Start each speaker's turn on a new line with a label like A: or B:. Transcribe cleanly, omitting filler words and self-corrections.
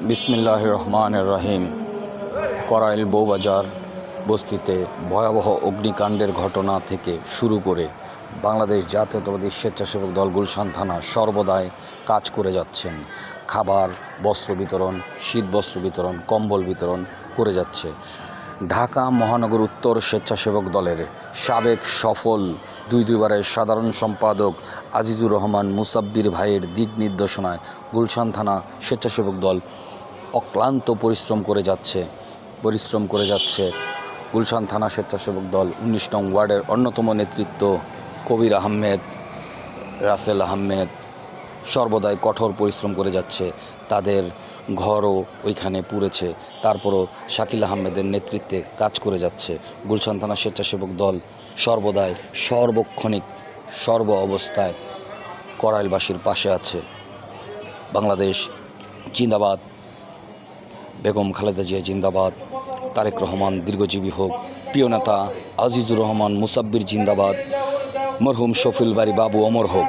A: বিসমিল্লাহির রহমানির রহিম। করাইল বউবাজার বস্তিতে ভয়াবহ অগ্নিকাণ্ডের ঘটনা থেকে শুরু করে বাংলাদেশ জাতীয়তাবাদী স্বেচ্ছাসেবক দল গুলশান থানা সর্বদাই কাজ করে যাচ্ছেন। খাবার, বস্ত্র বিতরণ, শীত বস্ত্র বিতরণ, কম্বল বিতরণ করে যাচ্ছে। ঢাকা মহানগর উত্তর স্বেচ্ছাসেবক দলের সাবেক সফল দুইবারের সাধারণ সম্পাদক আজিজুর রহমান মুসাব্বির ভাইয়ের দিক নির্দেশনায় গুলশান থানা স্বেচ্ছাসেবক দল অক্লান্ত পরিশ্রম করে যাচ্ছে। গুলশান থানা স্বেচ্ছাসেবক দল ১৯ নং ওয়ার্ডের অন্যতম নেতৃত্ব কবির আহমেদ, রাসেল আহমেদ সর্বদাই কঠোর পরিশ্রম করে যাচ্ছে। তাদের ঘরও ওইখানে পুড়েছে, তারপরও শাকিল আহমেদের নেতৃত্বে কাজ করে যাচ্ছে। গুলশান থানা স্বেচ্ছাসেবক দল সর্বদাই সর্বক্ষণিক সর্ব অবস্থায় করাইলবাসীর পাশে আছে। বাংলাদেশ জিন্দাবাদ, বেগম খালেদা জিয়া জিন্দাবাদ, তারেক রহমান দীর্ঘজীবী হোক, প্রিয় নেতা আজিজুর রহমান মুসাব্বির জিন্দাবাদ, মরহুম শফিউল বারী বাবু অমর হোক।